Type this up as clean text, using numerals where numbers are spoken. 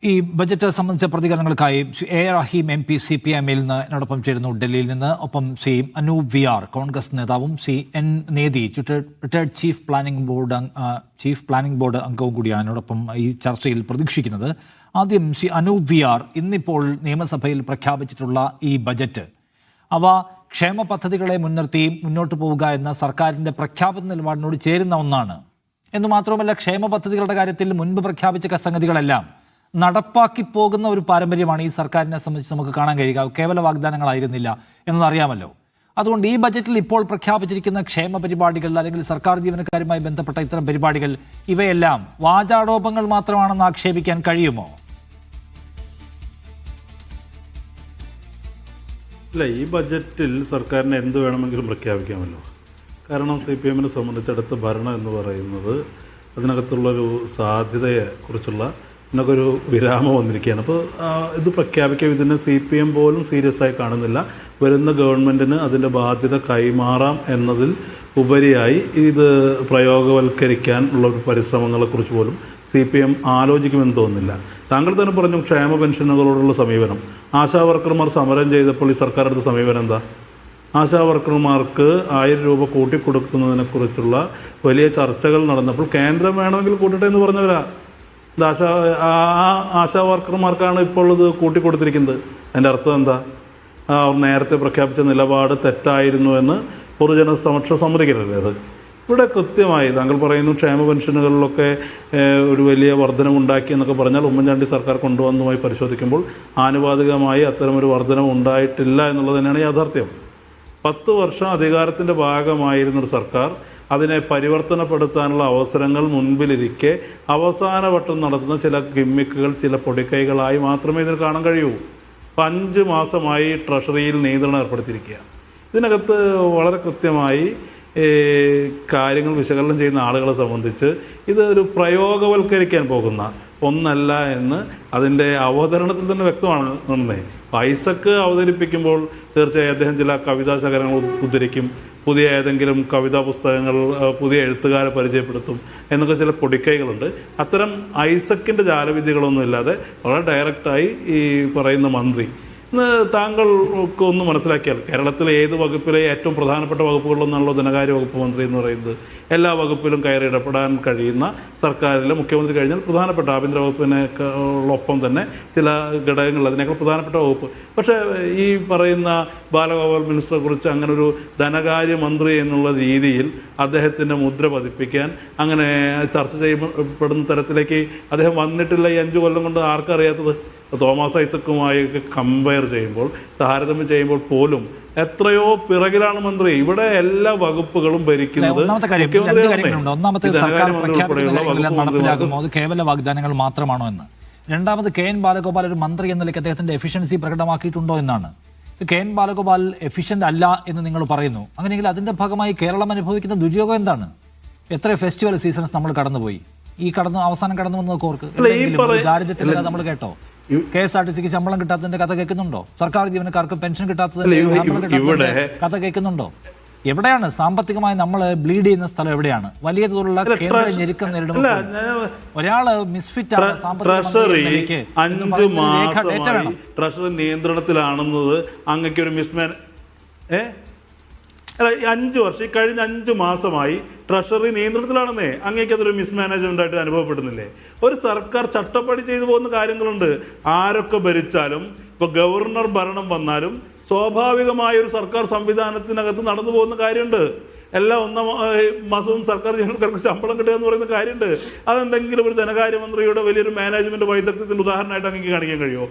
ഈ ബജറ്റ് സംബന്ധിച്ച പ്രതികരണങ്ങൾക്കായി A Rahim M P CPIMൽ നിന്ന് എന്നോടൊപ്പം ചേരുന്നു ഡൽഹിയിൽ നിന്ന്. ഒപ്പം ശ്രീ അനൂപ് VR കോൺഗ്രസ് നേതാവും ശ്രീ N നേതി റിട്ടയർഡ് ചീഫ് പ്ലാനിംഗ് ബോർഡ് അംഗവും കൂടിയാണ് എന്നോടൊപ്പം ഈ ചർച്ചയിൽ പ്രതീക്ഷിക്കുന്നത്. ആദ്യം ശ്രീ അനൂപ് VR, ഇന്നിപ്പോൾ നിയമസഭയിൽ പ്രഖ്യാപിച്ചിട്ടുള്ള ഈ ബജറ്റ് അവ ക്ഷേമ പദ്ധതികളെ മുൻനിർത്തി മുന്നോട്ട് പോവുക എന്ന സർക്കാരിൻ്റെ പ്രഖ്യാപിത നിലപാടിനോട് ചേരുന്ന ഒന്നാണ് എന്ന് മാത്രമല്ല, ക്ഷേമ പദ്ധതികളുടെ കാര്യത്തിൽ മുൻപ് പ്രഖ്യാപിച്ച സംഗതികളെല്ലാം നടപ്പാക്കി പോകുന്ന ഒരു പാരമ്പര്യമാണ് ഈ സർക്കാരിനെ സംബന്ധിച്ച് നമുക്ക് കാണാൻ കഴിയുക. കേവല വാഗ്ദാനങ്ങളായിരുന്നില്ല എന്നതറിയാമല്ലോ. അതുകൊണ്ട് ഈ ബജറ്റിൽ ഇപ്പോൾ പ്രഖ്യാപിച്ചിരിക്കുന്ന ക്ഷേമ പരിപാടികൾ അല്ലെങ്കിൽ സർക്കാർ ജീവനക്കാരുമായി ബന്ധപ്പെട്ട ഇത്തരം പരിപാടികൾ ഇവയെല്ലാം വാചാടോപങ്ങൾ മാത്രമാണെന്ന് ആക്ഷേപിക്കാൻ കഴിയുമോ? ഇല്ല, ഈ ബജറ്റിൽ സർക്കാരിന് എന്ത് വേണമെങ്കിലും പ്രഖ്യാപിക്കാമല്ലോ. കാരണം CPMനെ സംബന്ധിച്ചിടത്ത് ഭരണം എന്ന് പറയുന്നത് അതിനകത്തുള്ളൊരു സാധ്യതയെക്കുറിച്ചുള്ള എന്നൊക്കെ ഒരു വിരാമം വന്നിരിക്കുകയാണ്. അപ്പോൾ ഇത് പ്രഖ്യാപിക്കാൻ ഇതിനെ CPM പോലും സീരിയസ് ആയി കാണുന്നില്ല. വരുന്ന ഗവൺമെൻറ്റിന് അതിൻ്റെ ബാധ്യത കൈമാറാം എന്നതിൽ ഉപരിയായി ഇത് പ്രയോഗവൽക്കരിക്കാൻ ഉള്ള പരിശ്രമങ്ങളെക്കുറിച്ച് പോലും CPM ആലോചിക്കുമെന്ന് തോന്നുന്നില്ല. താങ്കൾ തന്നെ പറഞ്ഞു ക്ഷേമ പെൻഷനുകളോടുള്ള സമീപനം. ആശാ വർക്കർമാർ സമരം ചെയ്തപ്പോൾ ഈ സർക്കാർ എടുത്ത സമീപനം എന്താ? ആശാ വർക്കർമാർക്ക് 1000 രൂപ കൂട്ടിക്കൊടുക്കുന്നതിനെക്കുറിച്ചുള്ള വലിയ ചർച്ചകൾ നടന്നപ്പോൾ കേന്ദ്രം വേണമെങ്കിൽ കൂട്ടട്ടെ എന്ന് പറഞ്ഞവരാ. ആശാ വർക്കർമാർക്കാണ് ഇപ്പോൾ ഇത് കൂട്ടിക്കൊടുത്തിരിക്കുന്നത്. അതിൻ്റെ അർത്ഥം എന്താ? നേരത്തെ പ്രഖ്യാപിച്ച നിലപാട് തെറ്റായിരുന്നു എന്ന് പൊതുജന സമക്ഷം സമ്മതിക്കരുത്. അത് ഇവിടെ കൃത്യമായി താങ്കൾ പറയുന്നു ക്ഷേമ പെൻഷനുകളിലൊക്കെ ഒരു വലിയ വർധനവുണ്ടാക്കി എന്നൊക്കെ പറഞ്ഞാൽ ഉമ്മൻചാണ്ടി സർക്കാർ കൊണ്ടുവന്നുമായി പരിശോധിക്കുമ്പോൾ ആനുപാതികമായി അത്തരമൊരു വർധനവ് ഉണ്ടായിട്ടില്ല എന്നുള്ളത് തന്നെയാണ് യാഥാർത്ഥ്യം. 10 വർഷം അധികാരത്തിൻ്റെ ഭാഗമായിരുന്നൊരു സർക്കാർ അതിനെ പരിവർത്തനപ്പെടുത്താനുള്ള അവസരങ്ങൾ മുൻപിലിരിക്കെ അവസാനവട്ടം നടത്തുന്ന ചില ഗിമ്മിക്കുകൾ, ചില പൊടിക്കൈകളായി മാത്രമേ ഇതിന് കാണാൻ കഴിയൂ. 5 മാസമായി ട്രഷറിയിൽ നിയന്ത്രണം ഏർപ്പെടുത്തിയിരിക്കുക. ഇതിനകത്ത് വളരെ കൃത്യമായി കാര്യങ്ങൾ വിശകലനം ചെയ്യുന്ന ആളുകളെ സംബന്ധിച്ച് ഇത് ഒരു പ്രയോഗവൽക്കരിക്കാൻ പോകുന്ന ഒന്നല്ല എന്ന് അതിൻ്റെ അവതരണത്തിൽ തന്നെ വ്യക്തമാണ്. പൈസക്ക് അവതരിപ്പിക്കുമ്പോൾ തീർച്ചയായും അദ്ദേഹം ചില കവിതാ ശകലങ്ങൾ ഉദ്ധരിക്കും, പുതിയ ഏതെങ്കിലും കവിതാ പുസ്തകങ്ങൾ, പുതിയ എഴുത്തുകാരെ പരിചയപ്പെടുത്തും എന്നൊക്കെ ചില പൊടിക്കൈകളുണ്ട്. അത്തരം ഐസക്കിൻ്റെ ജാലവിദ്യകളൊന്നും ഇല്ലാതെ വളരെ ഡയറക്റ്റായി ഈ പറയുന്ന മന്ത്രി ഇന്ന് താങ്കൾക്ക് ഒന്ന് മനസ്സിലാക്കിയാൽ കേരളത്തിലെ ഏത് വകുപ്പിലെ ഏറ്റവും പ്രധാനപ്പെട്ട വകുപ്പുകളിലൊന്നാണല്ലോ ധനകാര്യ വകുപ്പ് മന്ത്രി എന്ന് പറയുന്നത്. എല്ലാ വകുപ്പിലും കയറി ഇടപെടാൻ കഴിയുന്ന സർക്കാരിലെ മുഖ്യമന്ത്രി കഴിഞ്ഞാൽ പ്രധാനപ്പെട്ട ആഭ്യന്തര വകുപ്പിനൊപ്പം തന്നെ ചില ഘടകങ്ങൾ അതിനേക്കാൾ പ്രധാനപ്പെട്ട വകുപ്പ്. പക്ഷേ ഈ പറയുന്ന ബാലഗോപാൽ മിനിസ്റ്ററെ കുറിച്ച് അങ്ങനെ ഒരു ധനകാര്യമന്ത്രി എന്നുള്ള രീതിയിൽ അദ്ദേഹത്തിൻ്റെ മുദ്ര പതിപ്പിക്കാൻ അങ്ങനെ ചർച്ച ചെയ്യപ്പെടുന്ന തരത്തിലേക്ക് അദ്ദേഹം വന്നിട്ടില്ല. ഈ 5 കൊല്ലം കൊണ്ട് ആർക്കറിയാത്തത്? തോമസ് ഐസക്കുമായൊക്കെ കമ്പയർ ചെയ്യുമ്പോൾ, താരതമ്യം ചെയ്യുമ്പോൾ പോലും എത്രയോ പിറകിലാണ് മന്ത്രി. ഇവിടെ എല്ലാ വകുപ്പുകളും ഭരിക്കുന്നത് ഒന്നാമത്തെ സർക്കാർ നടപ്പിലാക്കുമ്പോൾ അത് കേവല വാഗ്ദാനങ്ങൾ മാത്രമാണോ എന്ന്. രണ്ടാമത് KN ബാലഗോപാൽ ഒരു മന്ത്രി എന്ന നിലയ്ക്ക് അദ്ദേഹത്തിന്റെ എഫിഷ്യൻസി പ്രകടമാക്കിയിട്ടുണ്ടോ എന്നാണ്. KN ബാലഗോപാൽ എഫിഷ്യന്റ് അല്ല എന്ന് നിങ്ങൾ പറയുന്നു. അങ്ങനെയെങ്കിൽ അതിന്റെ ഭാഗമായി കേരളം അനുഭവിക്കുന്ന ദുര്യോഗം എന്താണ്? എത്ര ഫെസ്റ്റിവൽ സീസൺസ് നമ്മൾ കടന്നുപോയി. അവസാനം കടന്നു വന്നത് കോർക്ക് ദാരിദ്ര്യത്തിന്റെ നമ്മൾ കേട്ടോ. KSRTCക്ക് ശമ്പളം കിട്ടാത്തതിന്റെ കഥ കേൾക്കുന്നുണ്ടോ? സർക്കാർ ജീവനക്കാർക്ക് പെൻഷൻ കിട്ടാത്തതിന്റെ കഥ കേൾക്കുന്നുണ്ടോ? എവിടെയാണ് സാമ്പത്തികമായി നമ്മൾ ബ്ലീഡ് ചെയ്യുന്ന സ്ഥലം? എവിടെയാണ് വലിയ തോതിലുള്ള കേന്ദ്ര ഞെരുക്കം നേരിടുമ്പോൾ ഒരാള് മിസ്ഫിറ്റ് ആണ്? ട്രഷറി നിയന്ത്രണത്തിലാണെന്നത് അങ്ങക്കൊരു മിസ്മാൻ 5 വർഷം കഴിഞ്ഞ 5 മാസമായി ട്രഷറി നിയന്ത്രണത്തിലാണെന്നേ അങ്ങേക്ക് അതൊരു മിസ്മാനേജ്മെൻ്റ് ആയിട്ട് അനുഭവപ്പെടുന്നില്ലേ? ഒരു സർക്കാർ ചട്ടപ്പടി ചെയ്തു പോകുന്ന കാര്യങ്ങളുണ്ട്. ആരൊക്കെ ഭരിച്ചാലും, ഇപ്പോൾ ഗവർണർ ഭരണം വന്നാലും സ്വാഭാവികമായ ഒരു സർക്കാർ സംവിധാനത്തിനകത്ത് നടന്നു പോകുന്ന കാര്യമുണ്ട്. എല്ലാ 1 മാസവും സർക്കാർ ജീവനക്കാർക്ക് ശമ്പളം കിട്ടുക എന്ന് പറയുന്ന കാര്യമുണ്ട്. അതെന്തെങ്കിലും ഒരു ധനകാര്യമന്ത്രിയുടെ വലിയൊരു മാനേജ്മെൻറ്റ് വൈദഗ്ധ്യത്തിൻ്റെ ഉദാഹരണമായിട്ട് അങ്ങേക്ക് കാണിക്കാൻ കഴിയുമോ?